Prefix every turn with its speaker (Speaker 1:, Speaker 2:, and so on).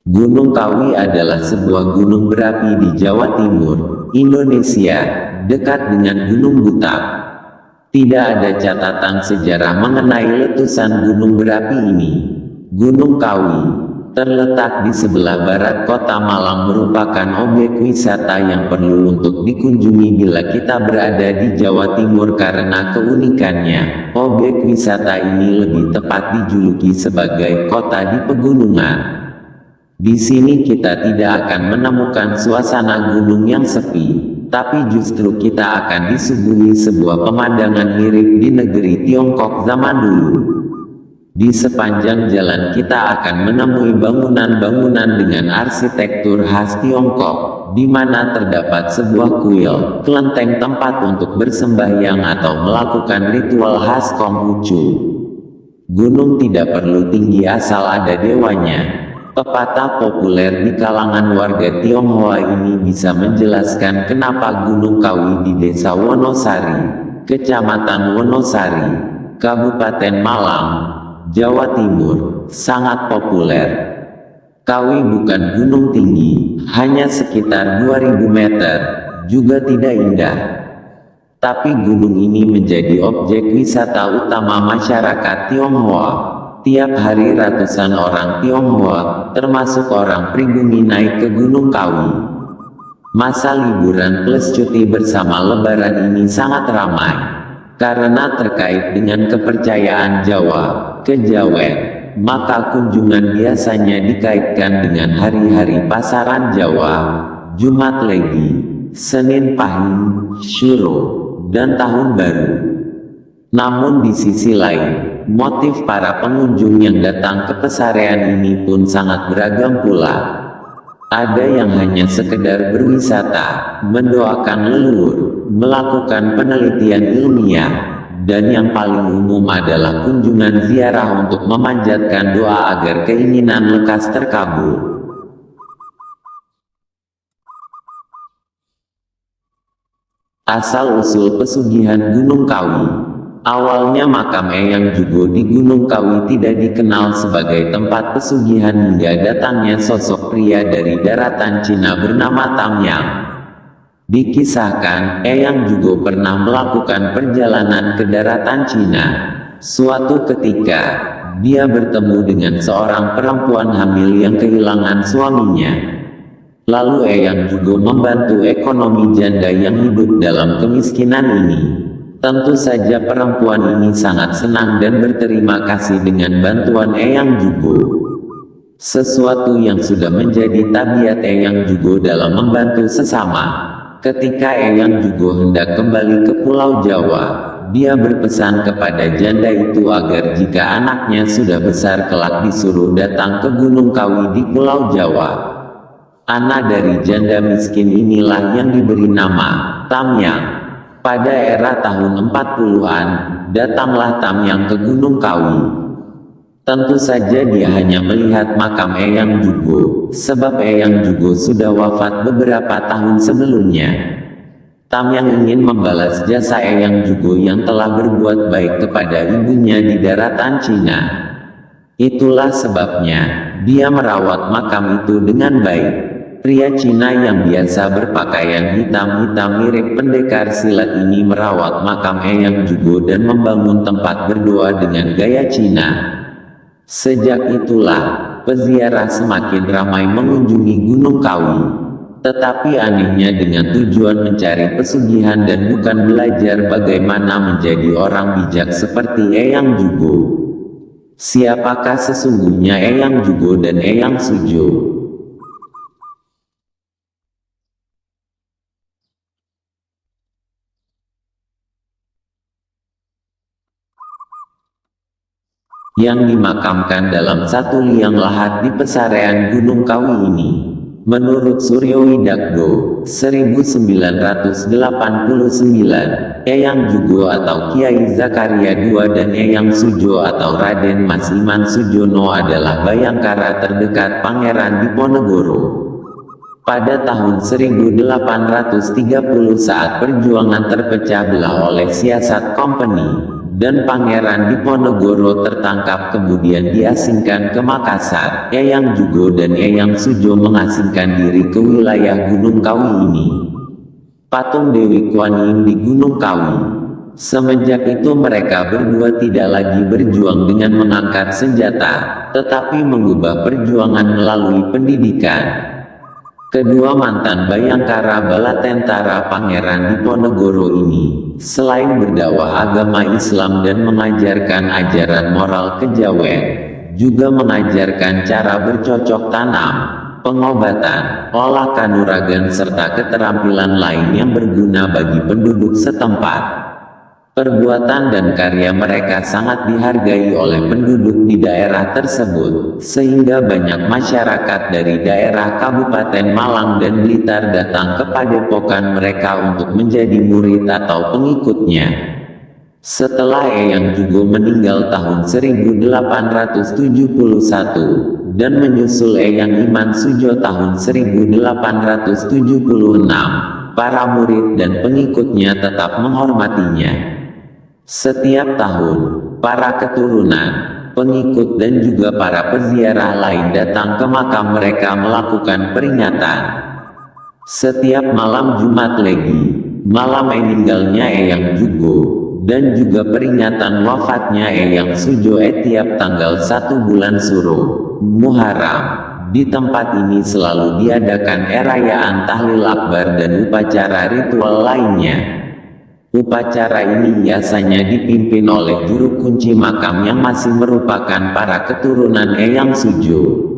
Speaker 1: Gunung Kawi adalah sebuah gunung berapi di Jawa Timur, Indonesia, dekat dengan Gunung Butak. Tidak ada catatan sejarah mengenai letusan gunung berapi ini. Gunung Kawi, terletak di sebelah barat kota Malang, merupakan objek wisata yang perlu untuk dikunjungi bila kita berada di Jawa Timur karena keunikannya. Objek wisata ini lebih tepat dijuluki sebagai kota di pegunungan. Di sini kita tidak akan menemukan suasana gunung yang sepi, tapi justru kita akan disuguhi sebuah pemandangan mirip di negeri Tiongkok zaman dulu. Di sepanjang jalan kita akan menemui bangunan-bangunan dengan arsitektur khas Tiongkok, di mana terdapat sebuah kuil, kelenteng tempat untuk bersembahyang atau melakukan ritual khas Konghucu. Gunung tidak perlu tinggi asal ada dewanya. Pepatah populer di kalangan warga Tionghoa ini bisa menjelaskan kenapa Gunung Kawi di Desa Wonosari, Kecamatan Wonosari, Kabupaten Malang, Jawa Timur, sangat populer. Kawi bukan gunung tinggi, hanya sekitar 2000 meter, juga tidak indah. Tapi gunung ini menjadi objek wisata utama masyarakat Tionghoa. Tiap hari ratusan orang Tionghoa, termasuk orang pribumi, naik ke Gunung Kawi. Masa liburan plus cuti bersama Lebaran ini sangat ramai, karena terkait dengan kepercayaan Jawa, kejawen, maka kunjungan biasanya dikaitkan dengan hari-hari pasaran Jawa, Jumat Legi, Senin Pahing, Syuro, dan Tahun Baru. Namun di sisi lain, motif para pengunjung yang datang ke pesarean ini pun sangat beragam pula. Ada yang hanya sekedar berwisata, mendoakan leluhur, melakukan penelitian ilmiah, dan yang paling umum adalah kunjungan ziarah untuk memanjatkan doa agar keinginan lekas terkabul. Asal-usul pesugihan Gunung Kawi. Awalnya makam Eyang Jugo di Gunung Kawi tidak dikenal sebagai tempat pesugihan hingga datangnya sosok pria dari daratan Cina bernama Tam Yang. Dikisahkan, Eyang Jugo pernah melakukan perjalanan ke daratan Cina. Suatu ketika, dia bertemu dengan seorang perempuan hamil yang kehilangan suaminya. Lalu Eyang Jugo membantu ekonomi janda yang hidup dalam kemiskinan ini. Tentu saja perempuan ini sangat senang dan berterima kasih dengan bantuan Eyang Jugo. Sesuatu yang sudah menjadi tabiat Eyang Jugo dalam membantu sesama. Ketika Eyang Jugo hendak kembali ke Pulau Jawa, dia berpesan kepada janda itu agar jika anaknya sudah besar kelak disuruh datang ke Gunung Kawi di Pulau Jawa. Anak dari janda miskin inilah yang diberi nama Tam Yang. Pada era tahun 40-an, datanglah Tam Yang ke Gunung Kawi. Tentu saja dia hanya melihat makam Eyang Jugo, sebab Eyang Jugo sudah wafat beberapa tahun sebelumnya. Tam Yang ingin membalas jasa Eyang Jugo yang telah berbuat baik kepada ibunya di daratan Cina. Itulah sebabnya, dia merawat makam itu dengan baik. Pria Cina yang biasa berpakaian hitam-hitam mirip pendekar silat ini merawat makam Eyang Jugo dan membangun tempat berdoa dengan gaya Cina. Sejak itulah, peziarah semakin ramai mengunjungi Gunung Kawi. Tetapi anehnya dengan tujuan mencari pesugihan dan bukan belajar bagaimana menjadi orang bijak seperti Eyang Jugo. Siapakah sesungguhnya Eyang Jugo dan Eyang Sujo? Yang dimakamkan dalam satu liang lahat di pesarean Gunung Kawi ini. Menurut Suryo Widakdo, 1989, Eyang Jugo atau Kiai Zakaria II dan Eyang Sujo atau Raden Mas Iman Sujono adalah bayangkara terdekat Pangeran Diponegoro. Pada tahun 1830 saat perjuangan terpecah belah oleh siasat Company, dan Pangeran Diponegoro tertangkap kemudian diasingkan ke Makassar. Eyang Jugo dan Eyang Sujo mengasingkan diri ke wilayah Gunung Kawi ini. Patung Dewi Kuan Yin di Gunung Kawi. Semenjak itu mereka berdua tidak lagi berjuang dengan mengangkat senjata, tetapi mengubah perjuangan melalui pendidikan. Kedua mantan Bayangkara Bala Tentara Pangeran Diponegoro ini, selain berdakwah agama Islam dan mengajarkan ajaran moral kejawen, juga mengajarkan cara bercocok tanam, pengobatan, olah kanuragan serta keterampilan lain yang berguna bagi penduduk setempat. Perbuatan dan karya mereka sangat dihargai oleh penduduk di daerah tersebut, sehingga banyak masyarakat dari daerah Kabupaten Malang dan Blitar datang ke padepokan mereka untuk menjadi murid atau pengikutnya. Setelah Eyang Jugo meninggal tahun 1871, dan menyusul Eyang Iman Sujo tahun 1876, para murid dan pengikutnya tetap menghormatinya. Setiap tahun, para keturunan, pengikut dan juga para peziarah lain datang ke makam mereka melakukan peringatan. Setiap malam Jumat Legi, malam meninggalnya Eyang Jugo, dan juga peringatan wafatnya Eyang Sujo tiap tanggal 1 bulan Suro, Muharram. Di tempat ini selalu diadakan perayaan tahlil akbar dan upacara ritual lainnya. Upacara ini biasanya dipimpin oleh juru kunci makam yang masih merupakan para keturunan Eyang Sujo.